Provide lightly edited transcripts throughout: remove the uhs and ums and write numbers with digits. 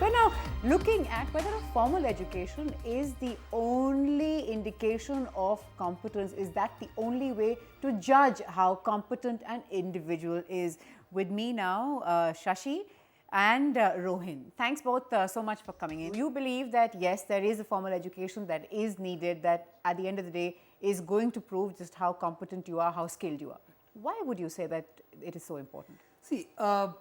We're now looking at whether a formal education is the only indication of competence. Is that the only way to judge how competent an individual is? With me now, Shashi and Rohin. Thanks both so much for coming in. You believe that yes, there is a formal education that is needed, that at the end of the day is going to prove just how competent you are, how skilled you are. Why would you say that it is so important? See,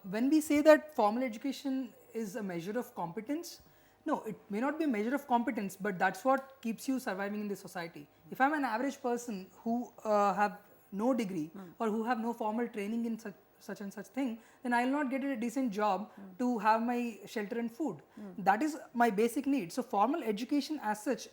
when we say that formal education is a measure of competence, no, it may not be a measure of competence, but that's what keeps you surviving in this society. If I'm an average person who have no degree or who have no formal training in such and such thing, then I will not get a decent job to have my shelter and food. That is my basic need. So formal education as such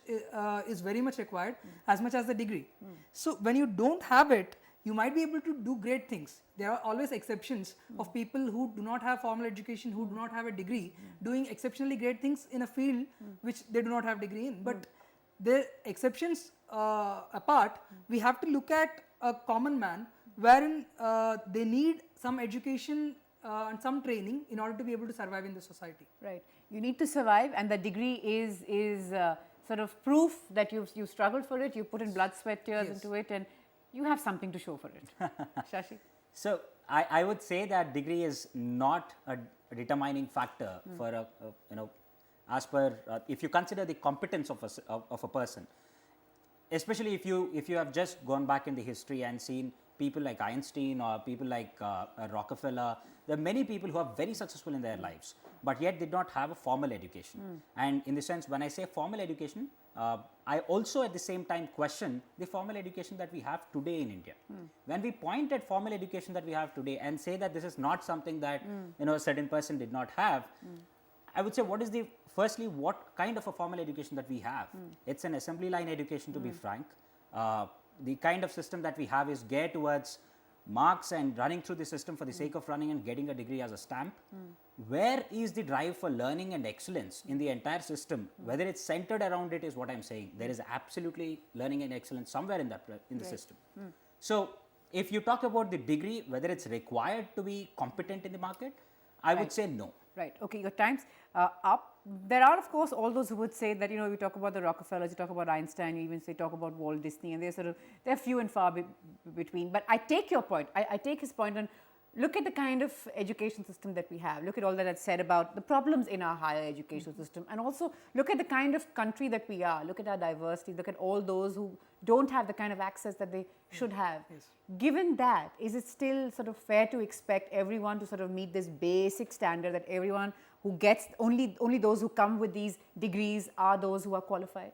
is very much required as much as the degree. So when you don't have it, you might be able to do great things. There are always exceptions of people who do not have formal education, who do not have a degree, doing exceptionally great things in a field which they do not have degree in. But the exceptions apart, we have to look at a common man wherein they need some education and some training in order to be able to survive in the society. Right. You need to survive, and the degree is sort of proof that you struggled for it, you put in blood, sweat, tears into it, and you have something to show for it. Shashi? So, I would say that degree is not a determining factor for a as per if you consider the competence of a person, especially if you have just gone back in the history and seen people like Einstein or people like Rockefeller. There are many people who are very successful in their lives, but yet did not have a formal education. And in the sense, when I say formal education, I also at the same time question the formal education that we have today in India. When we point at formal education that we have today and say that this is not something that a certain person did not have, I would say firstly what kind of a formal education that we have? It's an assembly line education, to be frank. The kind of system that we have is geared towards marks and running through the system for the sake of running and getting a degree as a stamp. Where is the drive for learning and excellence in the entire system? Whether it's centered around it is what I'm saying. There is absolutely learning and excellence somewhere in the system. So if you talk about the degree, whether it's required to be competent in the market, I would say no. Right. Okay, your time's up. There are, of course, all those who would say that, we talk about the Rockefellers, you talk about Einstein, you even say talk about Walt Disney, and they're few and far between. But I take your point. I take his point, and look at the kind of education system that we have. Look at all that I've said about the problems in our higher education system, and also look at the kind of country that we are. Look at our diversity. Look at all those who don't have the kind of access that they should have. Given that, is it still sort of fair to expect everyone to sort of meet this basic standard that everyone who gets, only those who come with these degrees are those who are qualified?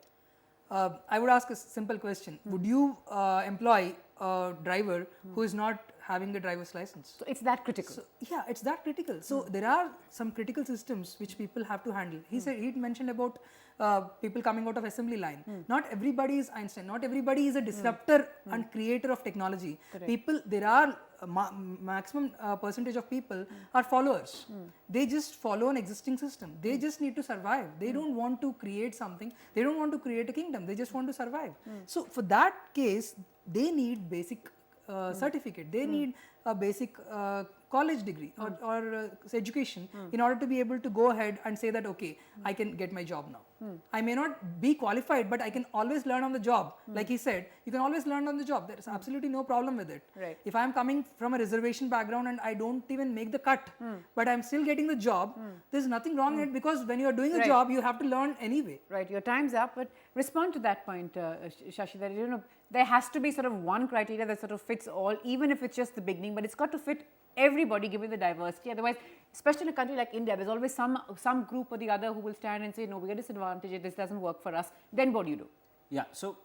I would ask a simple question. Would you employ a driver who is not having a driver's license? So, it's that critical. So, yeah, it's that critical. So, there are some critical systems which people have to handle. He mentioned about people coming out of assembly line. Not everybody is Einstein. Not everybody is a disruptor and creator of technology. Correct. There are maximum percentage of people are followers. They just follow an existing system. They just need to survive. They don't want to create something. They don't want to create a kingdom. They just want to survive. So for that case, they need basic certificate. They need a basic college degree or education in order to be able to go ahead and say that, okay, I can get my job now. I may not be qualified, but I can always learn on the job. Like he said, you can always learn on the job. There is absolutely no problem with it. Right. If I am coming from a reservation background and I don't even make the cut, but I am still getting the job, there is nothing wrong in it, because when you are doing a job, you have to learn anyway. Right, your time's up, but respond to that point, Shashi, that there has to be sort of one criteria that sort of fits all, even if it's just the beginning, but it's got to fit everybody given the diversity. Otherwise, especially in a country like India, there's always some group or the other who will stand and say, no, we are disadvantaged, this doesn't work for us. Then what do you do? Yeah, so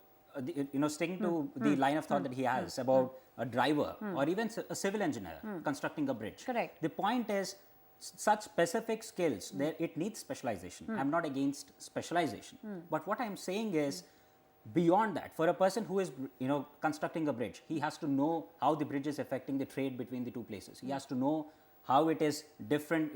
sticking to the line of thought that he has about a driver or even a civil engineer constructing a bridge. Correct. The point is, such specific skills, it needs specialization. I'm not against specialization, but what I'm saying is, beyond that, for a person who is constructing a bridge, he has to know how the bridge is affecting the trade between the two places. He has to know how it is different.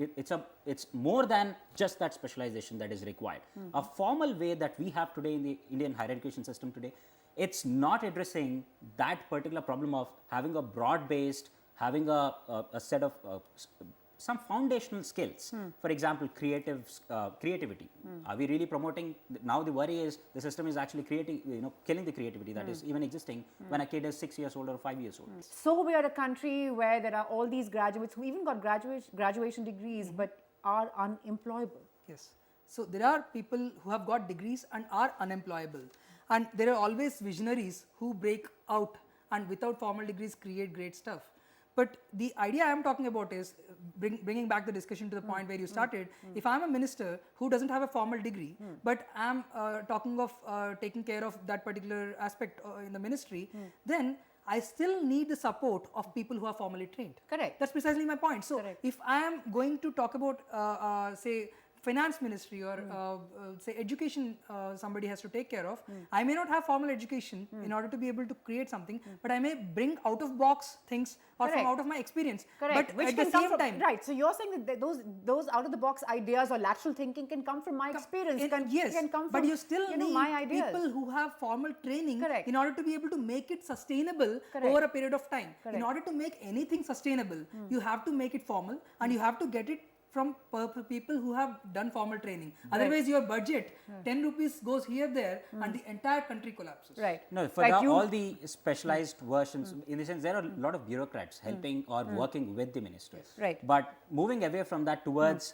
It's more than just that specialization that is required. A formal way that we have today in the Indian higher education system today, it's not addressing that particular problem of having a broad based, having a set of some foundational skills. For example, creativity. Are we really promoting? Now the worry is the system is actually killing the creativity that is even existing when a kid is 6 years old or 5 years old. So we are a country where there are all these graduates who even got graduation degrees but are unemployable. Yes. So there are people who have got degrees and are unemployable, and there are always visionaries who break out and without formal degrees create great stuff. But the idea I am talking about is bringing back the discussion to the point where you started. If I am a minister who doesn't have a formal degree, but I am talking of taking care of that particular aspect in the ministry, then I still need the support of people who are formally trained. Correct. That's precisely my point. So Correct. if I am going to talk about say finance ministry or say education somebody has to take care of, I may not have formal education in order to be able to create something, but I may bring out of box things or Correct. from out of my experience. Correct. But Which at can the come same from, time, right. So you're saying that those out of the box ideas or lateral thinking can come from my experience. Yes, can come from, but you still need my ideas. people who have formal training Correct. in order to be able to make it sustainable Correct. over a period of time. Correct. In order to make anything sustainable, you have to make it formal and you have to get it from people who have done formal training. Otherwise, your budget, 10 rupees goes here, there, and the entire country collapses. Right. No, for Like all the specialized versions, in the sense there are a lot of bureaucrats helping or working with the ministry. Right. But moving away from that towards,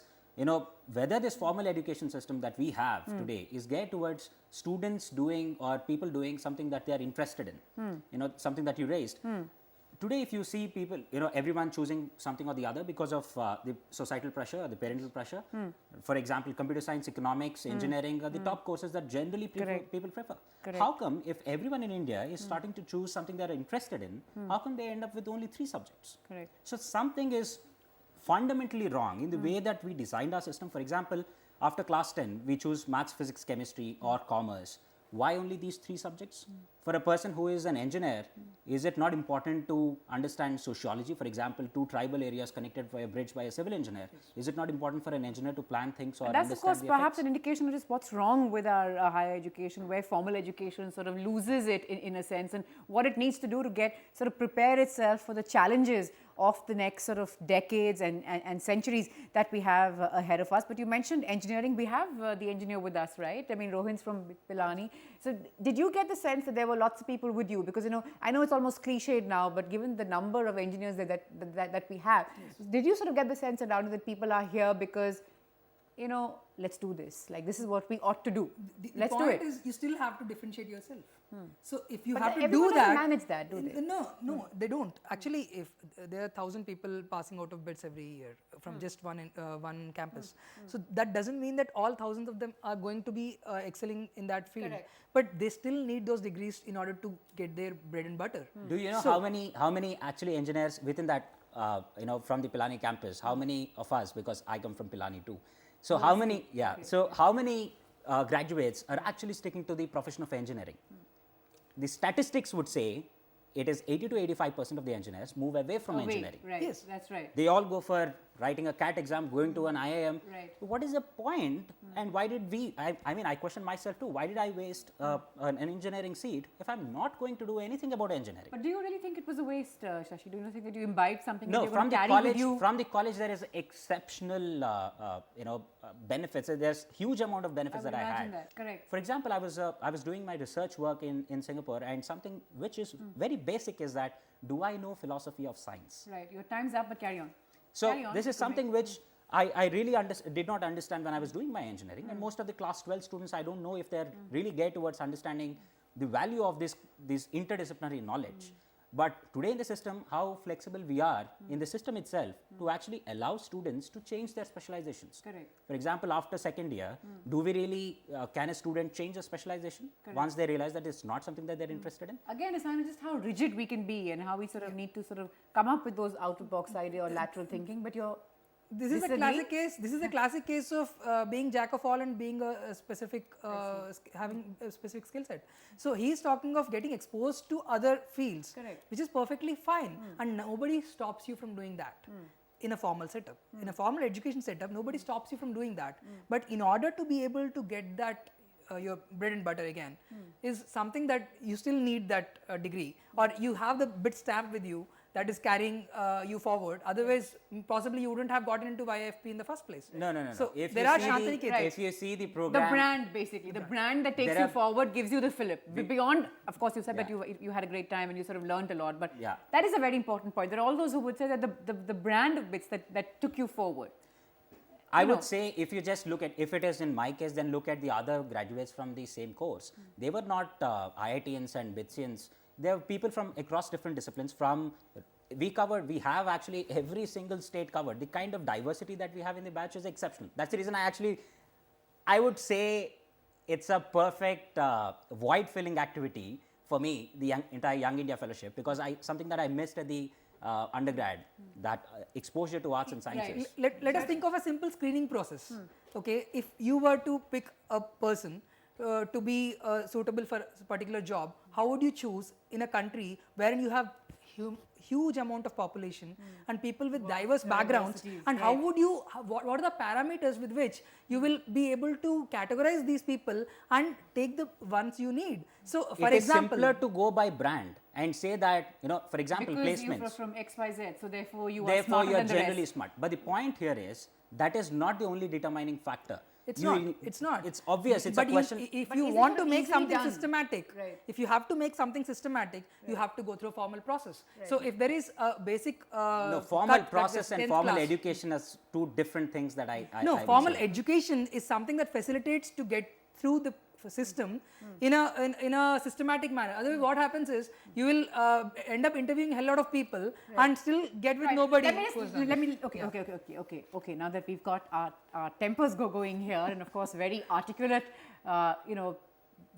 whether this formal education system that we have today is geared towards students doing or people doing something that they are interested in, something that you raised. Today, if you see people, everyone choosing something or the other because of the societal pressure or the parental pressure. For example, computer science, economics, engineering are the top courses that generally people prefer. Correct. How come if everyone in India is starting to choose something they are interested in, how come they end up with only 3 subjects? Correct. So something is fundamentally wrong in the way that we designed our system. For example, after class 10, we choose maths, physics, chemistry or commerce. Why only these 3 subjects? For a person who is an engineer, is it not important to understand sociology? For example, 2 tribal areas connected by a bridge by a civil engineer. Is it not important for an engineer to plan things or And that's of understand course the perhaps effects? an indication of just what's wrong with our higher education, where formal education sort of loses it in a sense, and what it needs to do to get sort of prepare itself for the challenges of the next sort of decades and centuries that we have ahead of us. But you mentioned engineering. We have the engineer with us, right? I mean, Rohin's from Pilani. So did you get the sense that there were lots of people with you? Because, I know it's almost cliched now, but given the number of engineers that we have, did you sort of get the sense around it that people are here because, let's do this. Like, this is what we ought to do. Let's do it. The point is you still have to differentiate yourself. So if you But have to everyone do doesn't that, manage that, do they? No, they don't. Actually, if there are 1,000 people passing out of BITS every year from just one campus, so that doesn't mean that all thousands of them are going to be excelling in that field. Correct. But they still need those degrees in order to get their bread and butter. Do you know So- how many actually engineers within that, from the Pilani campus, how many of us, because I come from Pilani too. So how many, so how many graduates are actually sticking to the profession of engineering? The statistics would say it is 80 to 85% of the engineers move away from engineering. Right, Yes. that's right. They all go for writing a CAT exam, going to an IIM. Right. What is the point? And why did we, I mean, I question myself too. Why did I waste an engineering seat if I'm not going to do anything about engineering? But do you really think it was a waste, Shashi? Do you not think that you imbibed something that No, you're going from to the carry college, with you? from the college there is exceptional, benefits. There's huge amount of benefits would that I imagine had. that, correct. For example, I was doing my research work in Singapore, and something which is very basic is that, do I know philosophy of science? Right, your time's up, but carry on. So Carry on, this is to make- something which I really did not understand when I was doing my engineering, and most of the class 12 students, I don't know if they're really geared towards understanding the value of this interdisciplinary knowledge. But today in the system, how flexible we are in the system itself to actually allow students to change their specializations. Correct. For example, after second year, do we really, can a student change a specialization once they realize that it's not something that they're interested in? Again, it's not just how rigid we can be and how we sort of need to sort of come up with those out-of-box idea or lateral thinking, but you're This is a classic case. This is a classic case of being jack of all and being a specific, having a specific skill set. So he's talking of getting exposed to other fields, Correct. which is perfectly fine, and nobody stops you from doing that. In a formal setup, in a formal education setup, nobody stops you from doing that. But in order to be able to get that your bread and butter again, is something that you still need that degree, or you have the bit stamp with you that is carrying you forward. Otherwise, possibly you wouldn't have gotten into YFP in the first place. No. So If there you are see Shantanu cases. if you see the The program, brand, basically, the brand that takes There you are- forward gives you the fillip. Beyond, of course, you said that Yeah. you had a great time and you sort of learned a lot, but Yeah. that is a very important point. There are all those who would say that the brand of bits that took you forward. I you would know. say if you just look at, if it is in my case, then look at the other graduates from the same course. They were not IITians and BITSians. They are people from across different disciplines. We have actually every single state covered. The kind of diversity that we have in the batch is exceptional. That's the reason I would say it's a perfect void filling activity for me, the entire Young India Fellowship, because something that I missed at the undergrad, that exposure to arts and sciences. Let us think of a simple screening process. Okay, if you were to pick a person to be suitable for a particular job, how would you choose in a country wherein you have huge amount of population and people with diverse backgrounds, and how would you, what are the parameters with which you will be able to categorize these people and take the ones you need? So for it is example, simpler to go by brand and say that, for example, Because placements. you're from XYZ, so therefore you are Therefore, smarter you are than the generally rest. smart. But the point here is that is not the only determining factor. It's not. It's obvious. It's but a question. If But you is it want sort to of make easily something done? systematic, Right. if you have to make something systematic, you have to go through a formal process. So if there is a basic No, formal cut, process like and the 10th formal class. education are two different things that I No, would formal say. education is something that facilitates to get through the system in a systematic manner. Otherwise, what happens is you will end up interviewing a hell lot of people and still get with Right. nobody. Let me, who has just, done let it. me okay. Now that we've got our tempers going here, and of course very articulate,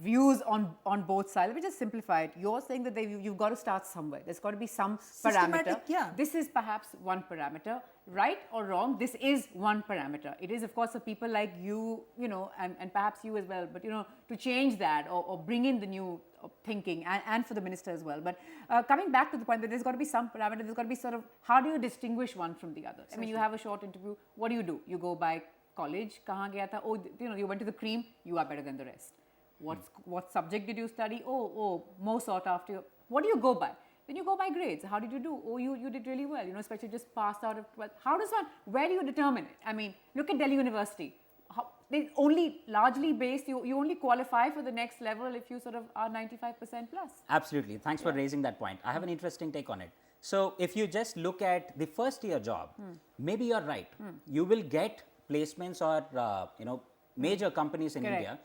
views on both sides. Let me just simplify it. You're saying that you've got to start somewhere. There's got to be some parameter. Systematic, yeah. This is perhaps one parameter. Right or wrong, this is one parameter. It is, of course, for people like you, and perhaps you as well, but, to change that or bring in the new thinking and for the minister as well. But coming back to the point that there's got to be some parameter, there's got to be sort of, how do you distinguish one from the other? I mean, you have a short interview. What do? You go by college. Kahan gaya tha? Oh, you went to the cream. You are better than the rest. What subject did you study? Oh, more sought after. What do you go by? Then you go by grades. How did you do? Oh, you did really well, especially just passed out of 12th. How does where do you determine it? I mean, look at Delhi University. They only largely based, you only qualify for the next level if you sort of are 95% plus. Absolutely. Thanks for raising that point. I have an interesting take on it. So, if you just look at the first year job, maybe you're right. You will get placements or, major companies in India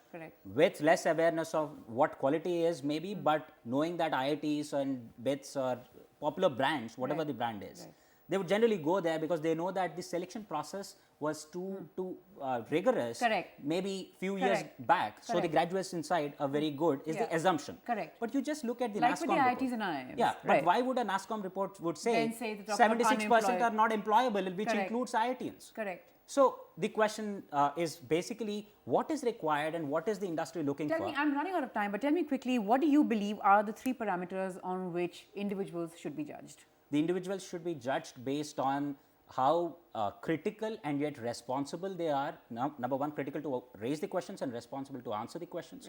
with less awareness of what quality is maybe, but knowing that IITs and BITS or popular brands, whatever the brand is, they would generally go there because they know that the selection process was too rigorous maybe few years back. So the graduates inside are very good is the assumption. But you just look at the like NASSCOM with the report. IITs and IIMs. Yeah, but why would a NASSCOM report would say, Then say 76% are not employable, which includes IITians. So the question is basically what is required and what is the industry looking for? Tell me, I'm running out of time, but tell me quickly, what do you believe are the 3 parameters on which individuals should be judged? The individuals should be judged based on how critical and yet responsible they are. Number one, critical to raise the questions and responsible to answer the questions.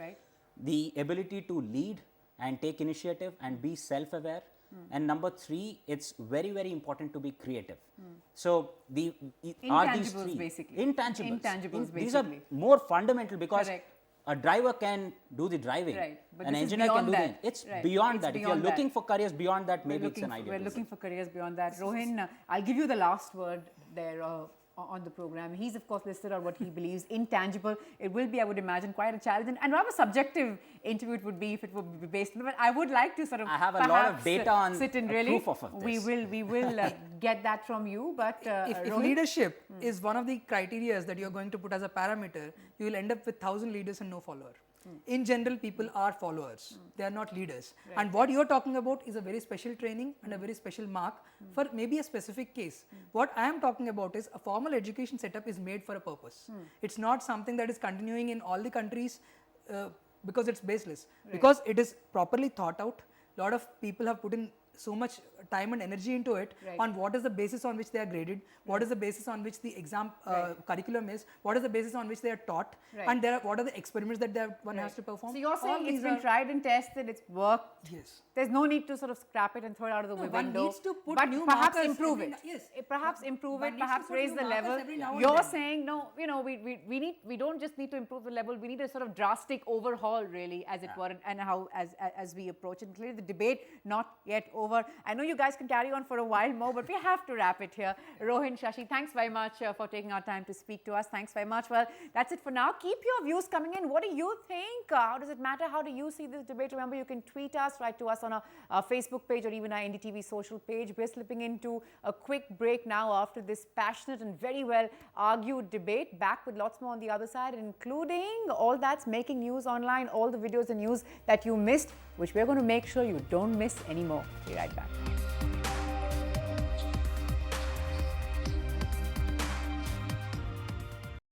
The ability to lead and take initiative and be self-aware. And number 3, it's very, very important to be creative. So, are these 3 basically. Intangibles. These are basically. more fundamental because a driver can do the driving, but an engineer can do that. It's beyond that. If you're looking for careers beyond that, maybe it's an idea. We're looking for careers beyond that. Rohin, I'll give you the last word there on the program. He's, of course, listed out what he believes intangible. It will be, I would imagine, quite a challenge and rather subjective interview it would be if it would be based on. But I would like to sort of I have a lot of data on sit and really proof of this. We will get that from you. But if leadership is one of the criteria that you're going to put as a parameter, you will end up with 1,000 leaders and no follower. In general, people are followers. They are not leaders. And what you're talking about is a very special training and a very special mark for maybe a specific case. What I am talking about is a formal education setup is made for a purpose. It's not something that is continuing in all the countries because it's baseless. Because it is properly thought out. A lot of people have put in so much time and energy into it, Right. on what is the basis on which they are graded, what is the basis on which the exam curriculum is, what is the basis on which they are taught, Right. and what are the experiments that one has to perform. So you're All saying it's these been are- tried and tested, it's worked. Yes. There's no need to sort of scrap it and throw it out of the No, window. one needs to put but new perhaps markers improve every it. yes. Perhaps improve one it, needs to perhaps put raise new the markers level. every now and You're then. saying no, we don't just need to improve the level, we need a sort of drastic overhaul really, as it were, and how as we approach it. Clearly the debate not yet over. I know you guys can carry on for a while more, but we have to wrap it here. Rohin, Shashi, thanks very much for taking our time to speak to us. Thanks very much. Well, that's it for now. Keep your views coming in. What do you think? How does it matter? How do you see this debate? Remember, you can tweet us, write to us on our Facebook page or even our NDTV social page. We're slipping into a quick break now after this passionate and very well argued debate. Back with lots more on the other side, including all that's making news online, all the videos and news that you missed, which we're going to make sure you don't miss anymore. Be right back.